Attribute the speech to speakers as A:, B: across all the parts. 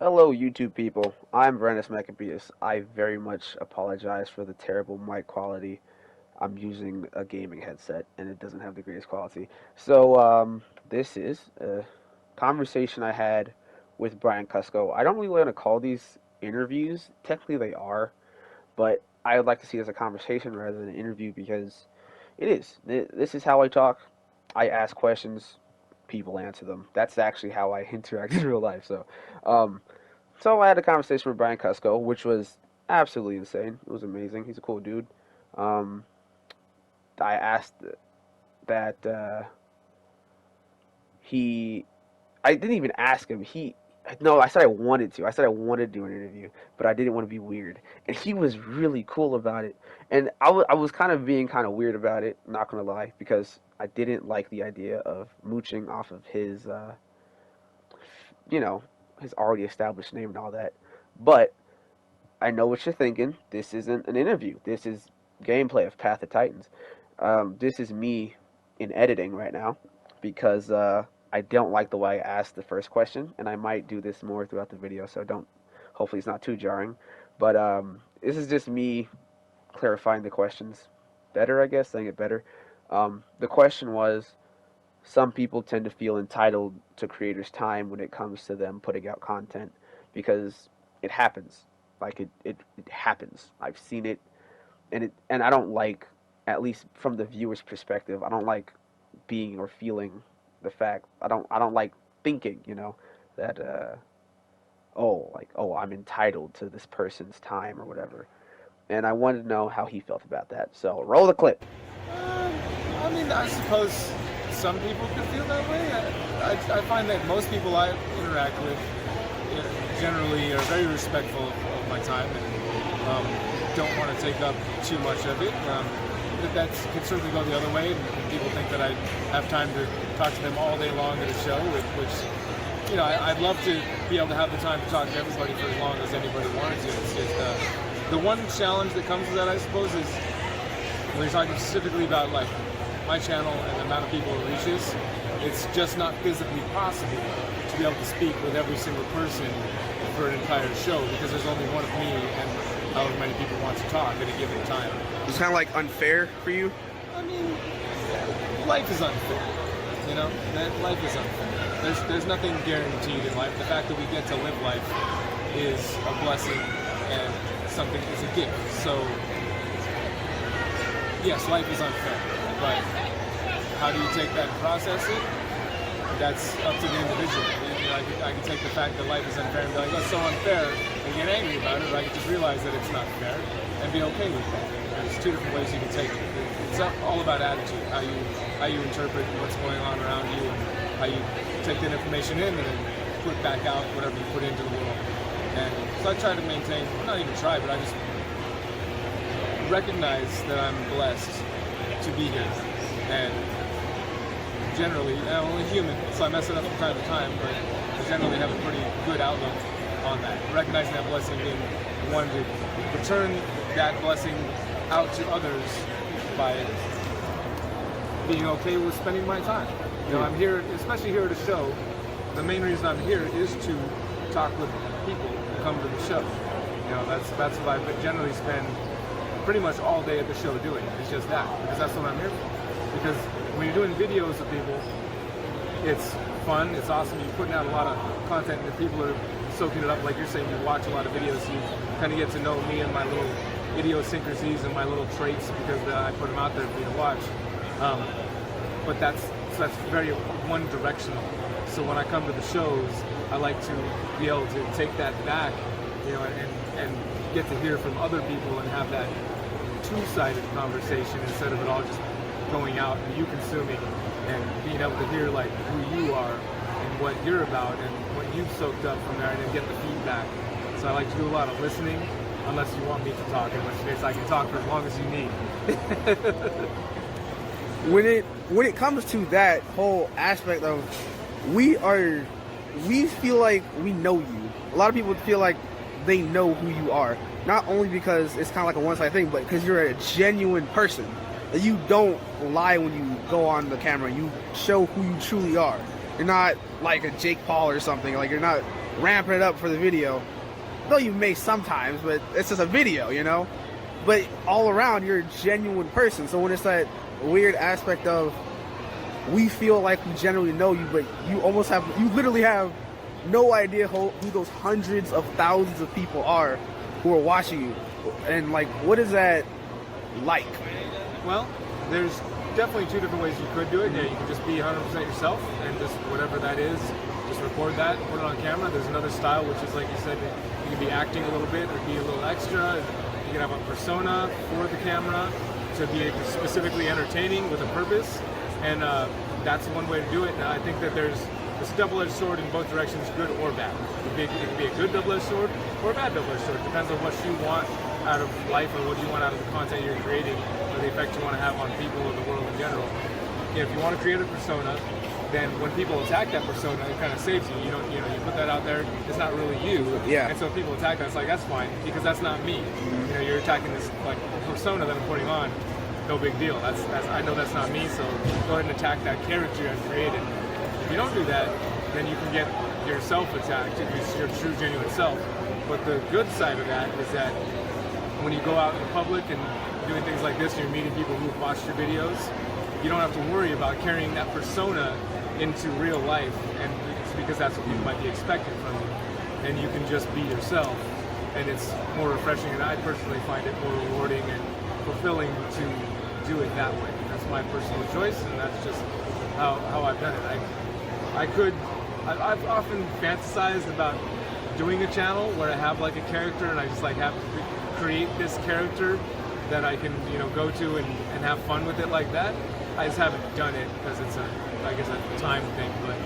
A: Hello, YouTube people. I'm Brandis Maccabeus. I very much apologize for the terrible mic quality. I'm using a gaming headset and it doesn't have the greatest quality. This is a conversation I had with Brian Kusko. I don't really want to call these interviews. Technically, they are, but I would like to see it as a conversation rather than an interview because it is. This is how I talk. I ask questions, people answer them. That's actually how I interact in real life. Um, so I had a conversation with Brian Kusko, which was absolutely insane. It was amazing. He's a cool dude. Um, I asked that he. I didn't even ask him. No, I said I wanted to. I said I wanted to do an interview, but I didn't want to be weird. And he was really cool about it. And I was kind of being kind of weird about it, not gonna lie, because I didn't like the idea of mooching off of his, you know, his already established name and all that. But I know what you're thinking. This isn't an interview. This is gameplay of Path of Titans. This is me in editing right now because I don't like the way I asked the first question, and I might do this more throughout the video. So don't. Hopefully, it's not too jarring. But this is just me clarifying the questions better, I guess, saying it better. The question was, some people tend to feel entitled to creators' time when it comes to them putting out content because it happens. It happens. I've seen it, and I don't like, at least from the viewer's perspective, I don't like being or feeling the fact. I don't like thinking, that oh, I'm entitled to this person's time or whatever. And I wanted to know how he felt about that. So roll the clip.
B: Um, I mean, I suppose some people could feel that way. I find that most people I interact with generally are very respectful of my time and don't want to take up too much of it. But that can certainly go the other way, and people think that I have time to talk to them all day long at a show, which, I'd love to be able to have the time to talk to everybody for as long as anybody wanted to. It's just the one challenge that comes with that, I suppose, is when you're talking specifically about like my channel and the amount of people it reaches, it's just not physically possible to be able to speak with every single person for an entire show because there's only one of me and however many people want to talk at a given time.
A: It's kind of like unfair for you.
B: I mean, life is unfair. That life is unfair. There's nothing guaranteed in life. The fact that we get to live life is a blessing and something is a gift. So yes, life is unfair, but how do you take that and process it? That's up to the individual. I can take the fact that life is unfair and be like, that's so unfair, and get angry about it, or I can just realize that it's not fair and be okay with that. There's two different ways you can take it. It's all about attitude, how you interpret what's going on around you, and how you take that information in and then put back out whatever you put into the world. And so I try to maintain, not even try, but I just recognize that I'm blessed to be here. And generally, I'm only human, so I mess it up from time to time, but I generally have a pretty good outlook on that. Recognizing that blessing, being one to return that blessing out to others by being okay with spending my time. I'm here, especially here at a show. The main reason I'm here is to talk with people who come to the show. That's what I generally spend pretty much all day at the show doing. It's just that, because that's what I'm here for. Because when you're doing videos of people, it's fun, it's awesome, you're putting out a lot of content and people are soaking it up. Like you're saying, you watch a lot of videos, you kind of get to know me and my little idiosyncrasies and my little traits because I put them out there for you to watch. But that's very one-directional. So when I come to the shows, I like to be able to take that back, and get to hear from other people and have that two-sided conversation instead of it all just going out and you consuming and being able to hear like who you are and what you're about and what you've soaked up from there and then get the feedback. So I like to do a lot of listening, unless you want me to talk, in which case I can talk for as long as you need.
A: When it comes to that whole aspect of we feel like we know you. A lot of people feel like they know who you are. Not only because it's kind of like a one-sided thing, but because you're a genuine person. You don't lie when you go on the camera. You show who you truly are. You're not like a Jake Paul or something. Like you're not
C: ramping it up for the video. Though you may sometimes, but it's just a video, you know? But all around, you're a genuine person. So when it's that weird aspect of we feel like we generally know you, but you literally have no idea who those hundreds of thousands of people are who are watching you. And like, what is that like?
B: Well, there's definitely two different ways you could do it. Yeah, you can just be 100% yourself and just whatever that is, just record that, put it on camera. There's another style, which is like you said, you can be acting a little bit or be a little extra. You can have a persona for the camera to be specifically entertaining with a purpose, and that's one way to do it. Now, I think that there's this double-edged sword in both directions, good or bad. It can be a good double-edged sword or a bad double-edged sword. It depends on what you want out of life or what you want out of the content you're creating or the effect you want to have on people or the world in general. If you want to create a persona, then when people attack that persona, it kind of saves you. You put that out there, it's not really you.
C: Yeah.
B: And so if people attack that, it's like, that's fine, because that's not me. You know, you're attacking this like persona that I'm putting on, no big deal. I know that's not me, so go ahead and attack that character I've created. If you don't do that, then you can get yourself attacked if it's your true, genuine self. But the good side of that is that when you go out in public and doing things like this, and you're meeting people who've watched your videos, you don't have to worry about carrying that persona into real life, and it's because that's what people might be expecting from you. And you can just be yourself, and it's more refreshing, and I personally find it more rewarding and fulfilling to do it that way. That's my personal choice, and that's just how I've done it. I've often fantasized about doing a channel where I have like a character and I just like have to create this character that I can, go to and have fun with it like that. I just haven't done it because it's a time thing, but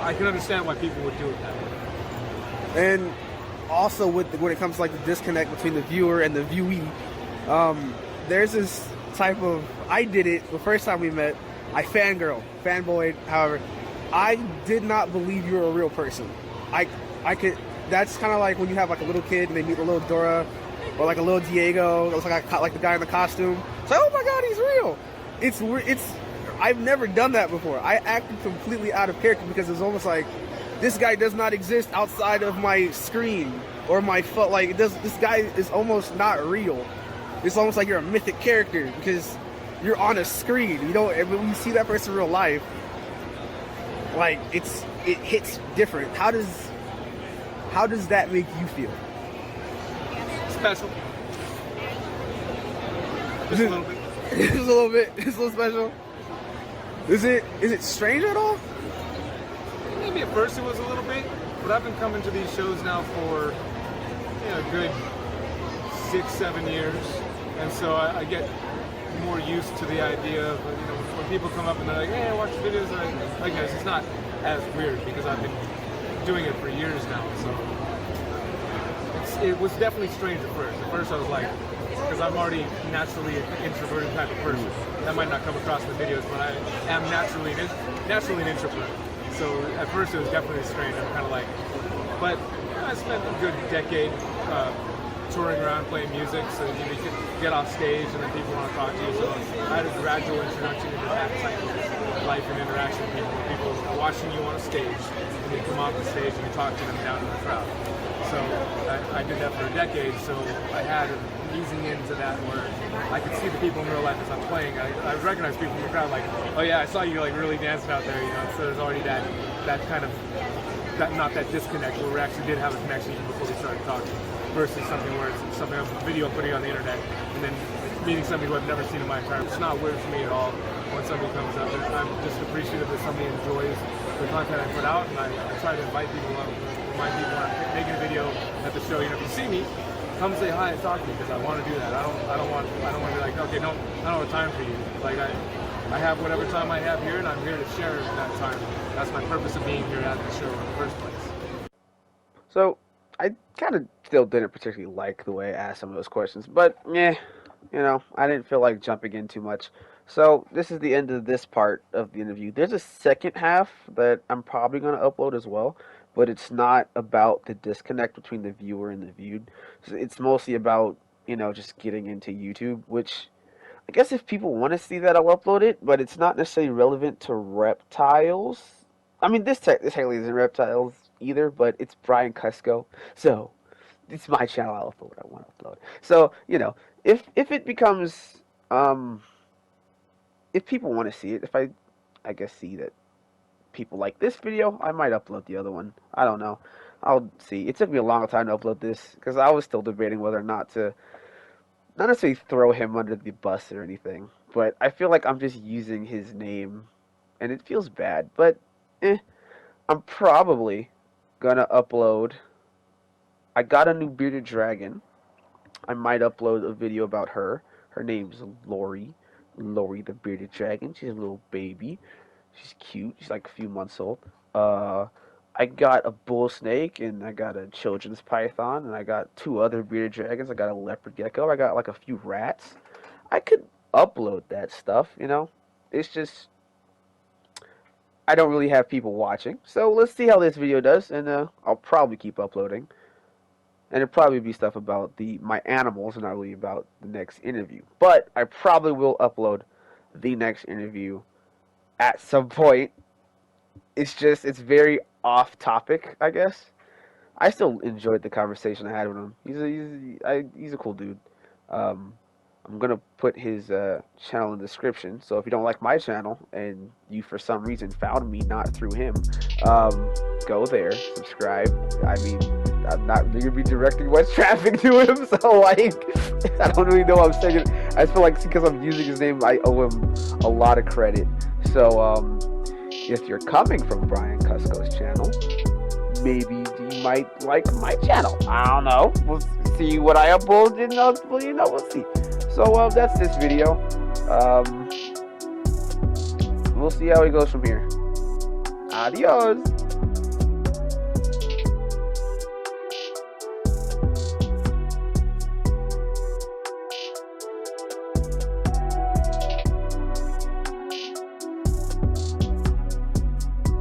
B: I can understand why people would do it that way.
C: And also when it comes to like the disconnect between the viewer and the viewee, there's this type of, I did it the first time we met, I fanboyed, however, I did not believe you were a real person. I could, that's kind of like when you have like a little kid and they meet a little Dora, or like a little Diego, it looks like the guy in the costume. It's like, oh my god, he's real. I've never done that before. I acted completely out of character because it's almost like this guy does not exist outside of my screen or my phone. Like this guy is almost not real. It's almost like you're a mythic character because you're on a screen. When you see that person in real life, like it hits different. How does that make you feel?
B: Special. Just a little bit.
C: Just a little bit. It's a little special. Is it strange at all?
B: Maybe at first it was a little bit, but I've been coming to these shows now for a good 6-7 years, and so I get more used to the idea of when people come up and they're like, hey, I watch the videos, and I like this. It's not as weird because I've been doing it for years now, so it was definitely strange at first. At first I was like, because I'm already naturally an introverted type of person. That might not come across in the videos, but I am naturally an introvert. So at first it was definitely strange. I'm kind of like, but I spent a good decade touring around playing music, so you can get off stage and then people want to talk to you. So I had a gradual introduction into that type of life and interaction with people. People are watching you on a stage, and you come off the stage and you talk to them down in the crowd. So I did that for a decade, so I had easing into that where I could see the people in real life as I'm playing. I would recognize people in the crowd like, oh yeah, I saw you like really dancing out there, so there's already that kind of, not that disconnect where we actually did have a connection even before we started talking, versus something where it's something else, a video I'm putting on the internet, and then meeting somebody who I've never seen in my entire life. It's not weird for me at all when somebody comes up, and I'm just appreciative that somebody enjoys the content I put out, and I try to invite people up, remind people when I'm making a video at the show, if you see me, come say hi and talk to me, because I want to do that. I don't want to be like, okay, no, I don't have time for you. Like I have whatever time I have here, and I'm here to share that time. That's my purpose of being here at the show in the first place.
A: So I kind of still didn't particularly like the way I asked some of those questions, but yeah, I didn't feel like jumping in too much. So this is the end of this part of the interview. There's a second half that I'm probably going to upload as well, but it's not about the disconnect between the viewer and the viewed. It's mostly about, just getting into YouTube, which I guess if people want to see that, I'll upload it, but it's not necessarily relevant to reptiles. I mean, this technically isn't reptiles either, but it's Brian Kusko, so it's my channel. I'll upload what I want to upload. So if it becomes if people want to see it, if I guess see that people like this video, I might upload the other one. I don't know. I'll see. It took me a long time to upload this because I was still debating whether or not to, not necessarily throw him under the bus or anything, but I feel like I'm just using his name and it feels bad. But I'm probably gonna upload. I got a new bearded dragon. I might upload a video about her. Her name's Lori. Lori the bearded dragon. She's a little baby. She's cute. She's like a few months old. Uh, I got a bull snake and I got a children's python and I got two other bearded dragons. I got a leopard gecko. I got like a few rats. I could upload that stuff. It's just I don't really have people watching. So let's see how this video does, and I'll probably keep uploading. And it'll probably be stuff about my animals, not really about the next interview. But I probably will upload the next interview at some point. It's very off topic, I guess. I still enjoyed the conversation I had with him. He's a cool dude. I'm gonna put his channel in the description. So if you don't like my channel and you for some reason found me not through him, go there, subscribe. I mean, I'm not really gonna be directing much traffic to him, so like, I don't really know what I'm saying. I feel like because I'm using his name, I owe him a lot of credit. So if you're coming from Brian Kusko's channel, maybe you might like my channel. I don't know. We'll see what I upload, and we'll see. So that's this video. We'll see how it goes from here. Adios.